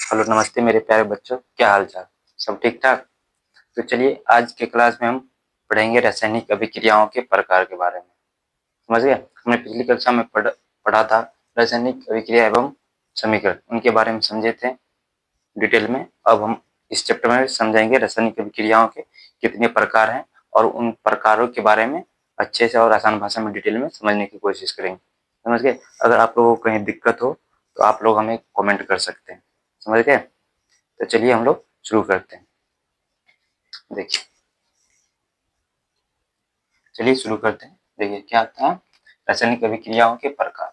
Hello नमस्ते मेरे प्यारे बच्चों, क्या हाल चाल? सब ठीक ठाक? तो चलिए आज के क्लास में हम पढ़ेंगे रासायनिक अभिक्रियाओं के प्रकार के बारे में। समझ गए? हमने पिछली कक्षा में पढ़ा था रासायनिक अभिक्रिया एवं समीकरण, उनके बारे में समझे थे डिटेल में। अब हम इस चैप्टर में समझेंगे रासायनिक अभिक्रियाओं के कितने प्रकार हैं और उन प्रकारों के बारे में अच्छे से और आसान भाषा में डिटेल में समझने की कोशिश करेंगे। समझ गए? अगर आप लोगों को कहीं दिक्कत हो तो आप लोग हमें कमेंट कर सकते हैं। समझ गए? तो चलिए हम लोग शुरू करते हैं। देखिए, चलिए शुरू करते हैं। देखिए क्या था, रासायनिक अभिक्रियाओं के प्रकार।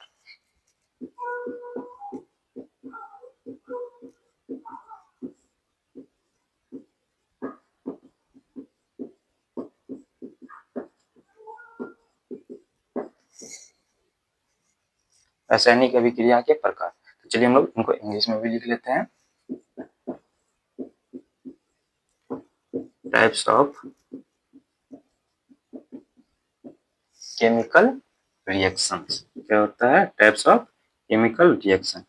रासायनिक अभिक्रिया के प्रकार, तो चलिए हम लोग इनको इंग्लिश में भी लिख लेते हैं। Types of chemical reactions. क्या होता है? Types of chemical reaction.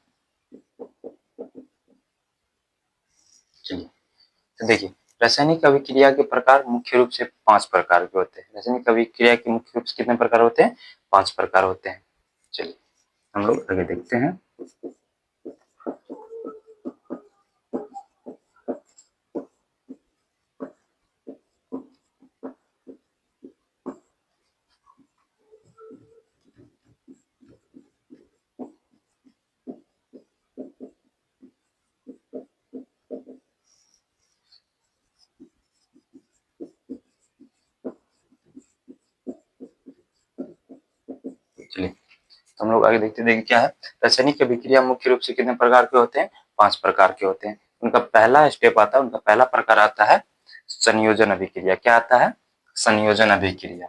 चलिए तो देखिए, रासायनिक अभिक्रिया के प्रकार मुख्य रूप से 5 प्रकार के होते हैं। रासायनिक अभिक्रिया के मुख्य रूप से कितने प्रकार होते हैं? 5 प्रकार होते हैं। चलिए हम लोग आगे देखते हैं। चलिए तो हम लोग आगे देखते देखिए क्या है। रासायनिक अभिक्रिया मुख्य रूप से कितने प्रकार के होते हैं? 5 प्रकार के होते हैं। उनका पहला स्टेप आता है, उनका पहला प्रकार आता है संयोजन अभिक्रिया। क्या आता है? संयोजन अभिक्रिया।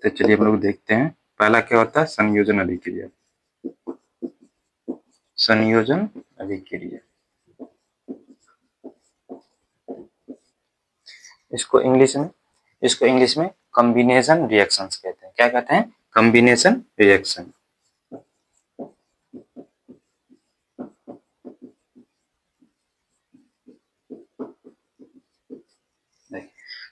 तो चलिए हम लोग देखते हैं पहला क्या होता है। संयोजन अभिक्रिया। संयोजन अभिक्रिया, इसको इंग्लिश में कॉम्बिनेशन रिएक्शंस कहते हैं। क्या कहते हैं? Combination reaction.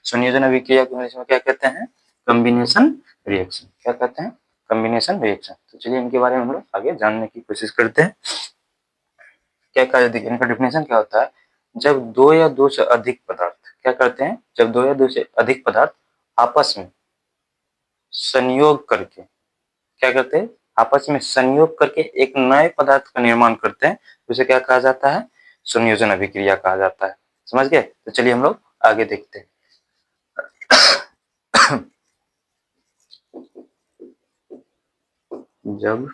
संयोजन अभिक्रिया को इंग्लिश में क्या कहते हैं? Combination reaction. क्या कहते हैं? Combination reaction. तो चलिए इनके बारे में हम लोग आगे जानने की कोशिश करते हैं। क्या कहा जाता है? इनका डेफिनेशन क्या होता है? जब दो या दो से अधिक पदार्थ क्या करते हैं? जब दो या दो से अधिक पदार्थ आपस में संयोग करके क्या करते हैं? आपस में संयोग करके एक नए पदार्थ का निर्माण करते हैं, उसे क्या कहा जाता है? संयोजन अभिक्रिया कहा जाता है। समझ गए? तो चलिए हम लोग आगे देखते हैं। जब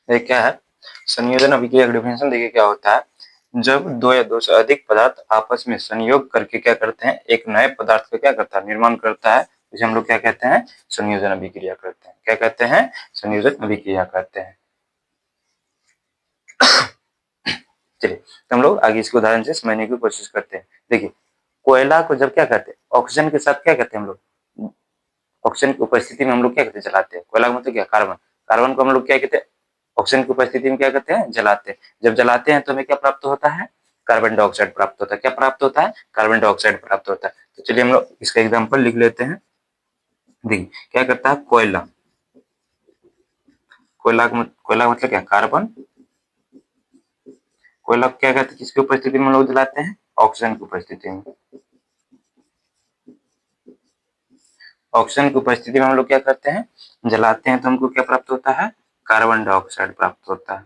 क्या है संयोजन अभिक्रिया का डेफिनेशन? देखिए क्या होता है। जब दो या दो से अधिक पदार्थ आपस में संयोग करके क्या करते हैं? एक नए पदार्थ का क्या करता है? निर्माण करता है। इसे हम लोग क्या कहते हैं? संयोजन अभिक्रिया कहते हैं। क्या कहते हैं? संयोजन अभिक्रिया कहते हैं। चलिए तो हम लोग आगे इसके उदाहरण से समझने की कोशिश करते हैं। देखिए, कोयला को जब क्या कहते हैं? ऑक्सीजन के साथ क्या कहते हैं हम लोग? ऑक्सीजन की उपस्थिति में हम लोग क्या कहते हैं? जलाते हैं। कोयला मतलब क्या? कार्बन। कार्बन को हम लोग क्या कहते हैं? ऑक्सीजन की उपस्थिति में क्या करते हैं? जलाते हैं। जब जलाते हैं तो हमें क्या प्राप्त होता है? कार्बन डाइऑक्साइड प्राप्त होता है। क्या प्राप्त होता है? कार्बन डाइऑक्साइड प्राप्त होता है। तो चलिए हम लोग इसका एग्जाम्पल लिख लेते हैं। देखिए क्या करता है कोयला। कोयला का मतलब क्या? कार्बन। कोयला क्या कहते हैं, किसकी उपस्थिति में लोग जलाते हैं, ऑक्सीजन की उपस्थिति में। ऑक्सीजन की उपस्थिति में हम लोग क्या करते हैं, जलाते हैं, तो हमको क्या प्राप्त होता है, कार्बन डाइऑक्साइड प्राप्त होता है।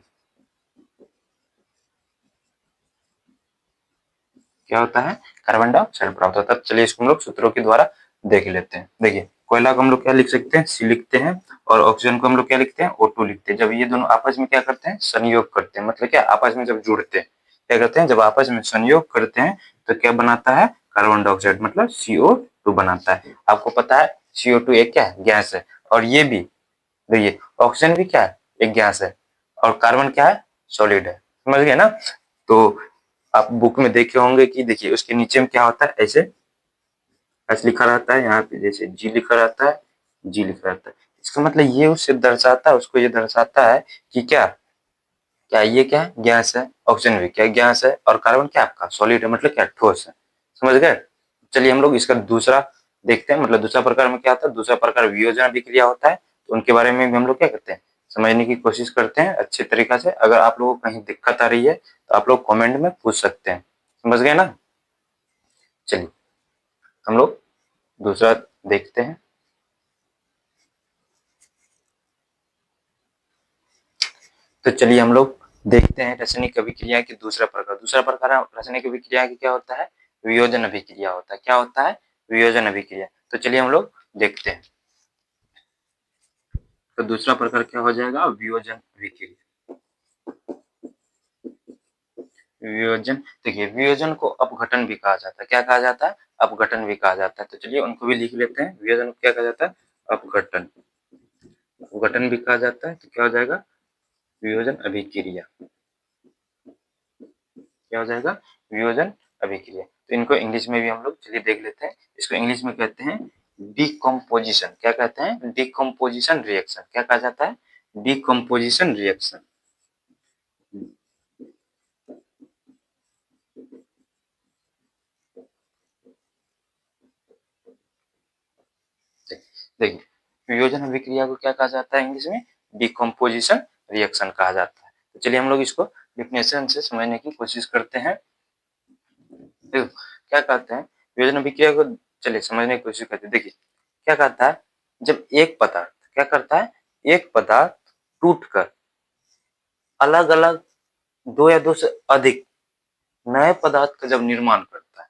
क्या होता है, कार्बन डाइऑक्साइड प्राप्त होता है। चलिए इसको हम लोग सूत्रों के द्वारा देख लेते हैं। देखिए कोयला को हम लोग क्या लिख सकते हैं, सी लिखते हैं, और ऑक्सीजन को हम लोग क्या लिखते हैं, O2 लिखते हैं। जब ये दोनों आपस में क्या करते हैं, संयोग करते हैं, मतलब क्या, आपस में जब जुड़ते हैं, क्या करते हैं, जब आपस में संयोग करते हैं तो क्या बनाता है, कार्बन डाइऑक्साइड, मतलब CO2 बनाता है। आपको पता है CO2 एक क्या है, गैस है, और ये भी देखिए ऑक्सीजन भी क्या है, एक गैस है, और कार्बन क्या है, सॉलिड है। समझ गए ना। तो आप बुक में देखे होंगे कि देखिए उसके नीचे में क्या होता है, ऐसे एस लिखा रहता है, यहाँ पे जैसे जी लिखा रहता है, जी लिखा रहता है। इसका मतलब ये उससे दर्शाता है, उसको ये दर्शाता है कि क्या, क्या ये क्या है, गैस है, ऑक्सीजन भी क्या गैस है, और कार्बन क्या आपका सॉलिड है, मतलब क्या, ठोस है। समझ गए। चलिए हम लोग इसका दूसरा देखते हैं, मतलब दूसरा प्रकार में क्या होता है, दूसरा प्रकार वियोजन अभिक्रिया होता है। तो उनके बारे में भी हम लोग क्या करते हैं, समझने की कोशिश करते हैं अच्छे तरीका से। अगर आप लोगों को कहीं दिक्कत आ रही है तो आप लोग कमेंट में पूछ सकते हैं। समझ गए ना। चलिए हम लोग दूसरा देखते हैं। तो चलिए हम लोग देखते हैं रासायनिक अभिक्रिया की दूसरा प्रकार। दूसरा प्रकार रासायनिक अभिक्रिया की क्या होता है, वियोजन अभिक्रिया होता है। क्या होता है, वियोजन अभिक्रिया। तो चलिए हम लोग देखते हैं। तो दूसरा प्रकार क्या हो जाएगा, वियोजन अभिक्रिया। वियोजन, देखिए वियोजन को अपघटन भी कहा जाता है। क्या कहा जाता है, अपघटन भी कहा जाता है। तो चलिए उनको भी लिख लेते हैं। वियोजन को क्या कहा जाता है, अपघटन। अपघटन भी कहा जाता है। तो क्या हो जाएगा, वियोजन अभिक्रिया। क्या हो जाएगा, वियोजन अभिक्रिया। तो इनको इंग्लिश में भी हम लोग चलिए देख लेते हैं। इसको इंग्लिश में कहते हैं डिकम्पोजिशन। क्या कहते हैं, डिकम्पोजिशन रिएक्शन। क्या कहा जाता है, डिकम्पोजिशन रिएक्शन। देखिए वियोजन अभिक्रिया को क्या कहा जाता है इंग्लिश में, डिकम्पोजिशन रिएक्शन कहा जाता है। तो चलिए हम लोग इसको डिफिनेशन से समझने की कोशिश करते हैं। देखो क्या कहते हैं, वियोजन अभिक्रिया को चलिए समझने की कोशिश करते हैं। देखिए क्या कहता है, जब एक पदार्थ क्या करता है, एक पदार्थ टूटकर अलग अलग दो या दो से अधिक नए पदार्थ का जब निर्माण करता है,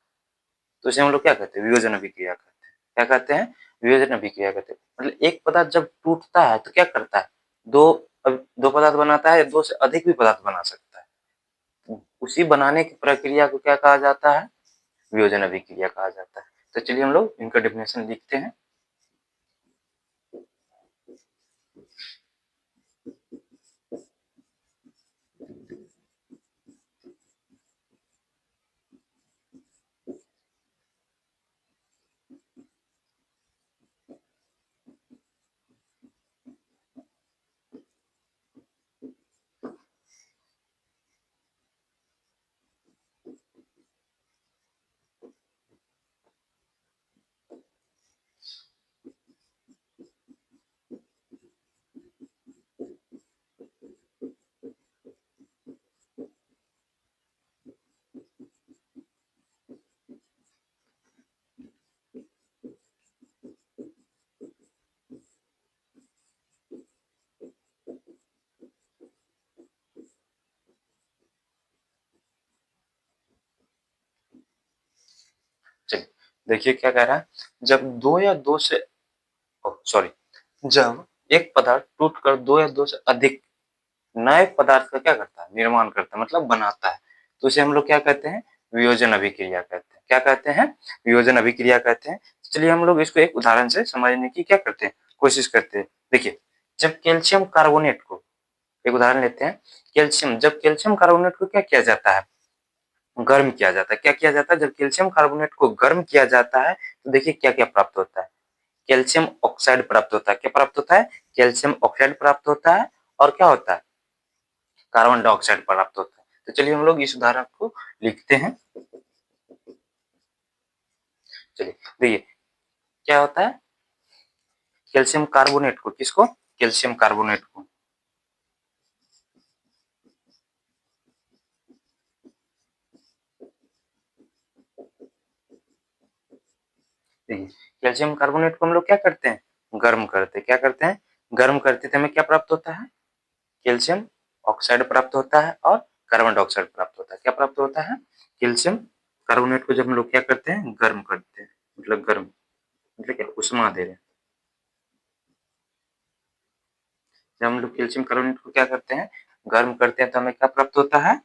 तो उसे हम लोग क्या कहते हैं, वियोजन अभिक्रिया कहते हैं। क्या कहते हैं, वियोजन अभिक्रिया कहते हैं। मतलब एक पदार्थ जब टूटता है तो क्या करता है, दो दो पदार्थ बनाता है, दो से अधिक भी पदार्थ बना सकता है। उसी बनाने की प्रक्रिया को क्या कहा जाता है, वियोजन अभिक्रिया कहा जाता है। तो चलिए हम लोग इनका डेफिनेशन लिखते हैं। चलिए देखिए क्या कह रहा है, जब दो या दो से सॉरी जब एक पदार्थ टूटकर दो या दो से अधिक नए पदार्थ का क्या करता है, निर्माण करता है, मतलब बनाता है, तो उसे हम लोग क्या कहते हैं, वियोजन अभिक्रिया कहते हैं। क्या कहते हैं, वियोजन अभिक्रिया कहते हैं। चलिए हम लोग इसको एक उदाहरण से समझने की क्या करते हैं, कोशिश करते हैं। देखिए जब कैल्शियम कार्बोनेट को, एक उदाहरण लेते हैं, कैल्शियम, जब कैल्शियम कार्बोनेट को क्या किया जाता है, गर्म किया जाता है। क्या किया जाता है, जब कैल्शियम कार्बोनेट को गर्म किया जाता है तो देखिए क्या क्या प्राप्त होता है, कैल्शियम ऑक्साइड प्राप्त होता है। क्या प्राप्त होता है, कैल्शियम ऑक्साइड प्राप्त होता है, और क्या होता है, कार्बन डाइऑक्साइड प्राप्त होता है। तो चलिए हम लोग इस उदाहरण को लिखते हैं। चलिए देखिए क्या होता है, कैल्शियम कार्बोनेट को, किसको, कैल्शियम कार्बोनेट को देखिए कैल्शियम कार्बोनेट को हम लोग क्या करते हैं, गर्म करते हैं। क्या करते हैं, गर्म करते थे, हमें क्या प्राप्त होता है, कैल्शियम ऑक्साइड प्राप्त होता है और कार्बन डाइऑक्साइड प्राप्त होता है। क्या प्राप्त होता है, कैल्शियम कार्बोनेट को जब हम लोग क्या करते हैं, गर्म करते हैं, मतलब गर्म मतलब क्या, उष्मा दे रहे हैं। जब हम लोग कैल्शियम कार्बोनेट को क्या करते हैं, गर्म करते हैं, तो हमें क्या प्राप्त होता है,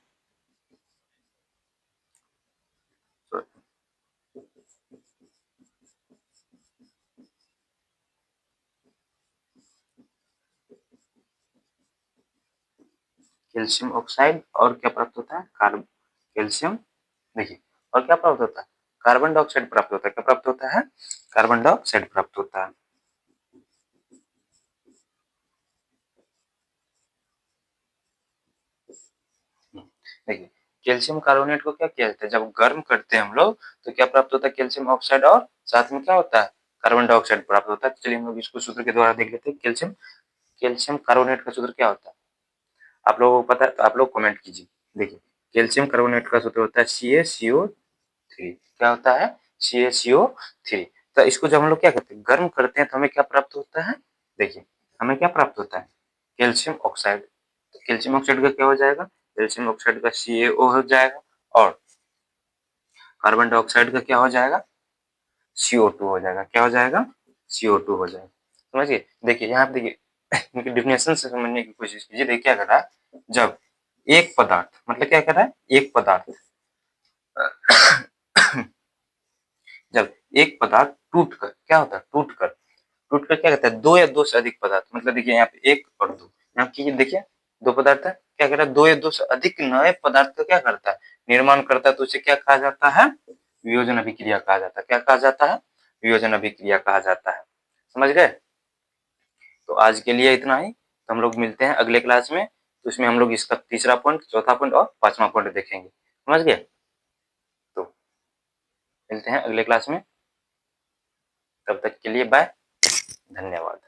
कैल्शियम ऑक्साइड और क्या प्राप्त होता है, कार्ब कैल्शियम, देखिए और क्या प्राप्त होता है, कार्बन डाइऑक्साइड प्राप्त होता है। क्या प्राप्त होता है, कार्बन डाइऑक्साइड प्राप्त होता है। देखिए कैल्शियम कार्बोनेट को क्या किया जाता है, जब गर्म करते हैं हम लोग, तो क्या प्राप्त होता है, कैल्शियम ऑक्साइड और साथ में क्या होता है, कार्बन डाइऑक्साइड प्राप्त होता है। चलिए हम लोग इसको सूत्र के द्वारा देख लेते हैं। कैल्शियम कैल्शियम कार्बोनेट का सूत्र क्या होता है, आप लोगों को पता है तो आप लोग कमेंट कीजिए। देखिए कैल्शियम कार्बोनेट का सूत्र होता है CaCO3। क्या होता है, CaCO3। तो इसको जब हम लोग क्या करते हैं, गर्म करते हैं, तो हमें क्या प्राप्त होता है, देखिए हमें क्या प्राप्त होता है, कैल्शियम ऑक्साइड। तो कैल्शियम ऑक्साइड का क्या हो जाएगा, कैल्शियम ऑक्साइड का CaO हो जाएगा और कार्बन डाइऑक्साइड का क्या हो जाएगा, CO2 हो जाएगा। क्या हो जाएगा, CO2 हो जाएगा। समझिए, देखिए यहाँ पे देखिए इनकी डेफिनेशन से समझने की कोशिश कीजिए। देखिए क्या कर रहा है, जब एक पदार्थ मतलब क्या कर रहा है, एक पदार्थ जब एक पदार्थ टूट कर क्या होता है, टूट कर क्या कहता है, दो या दो से अधिक पदार्थ, मतलब देखिए यहाँ पे एक और दो, यहाँ पे देखिए दो पदार्थ है, क्या कर रहा है, दो या दो से अधिक नए पदार्थ का क्या करता है, निर्माण करता है। तो उसे क्या कहा जाता है, वियोजन अभिक्रिया कहा जाता है। क्या कहा जाता है, वियोजन अभिक्रिया कहा जाता है। समझ गए। तो आज के लिए इतना ही, तो हम लोग मिलते हैं अगले क्लास में। तो इसमें हम लोग इसका तीसरा पॉइंट, चौथा पॉइंट और पांचवा पॉइंट देखेंगे। समझ गए। तो मिलते हैं अगले क्लास में, तब तक के लिए बाय, धन्यवाद।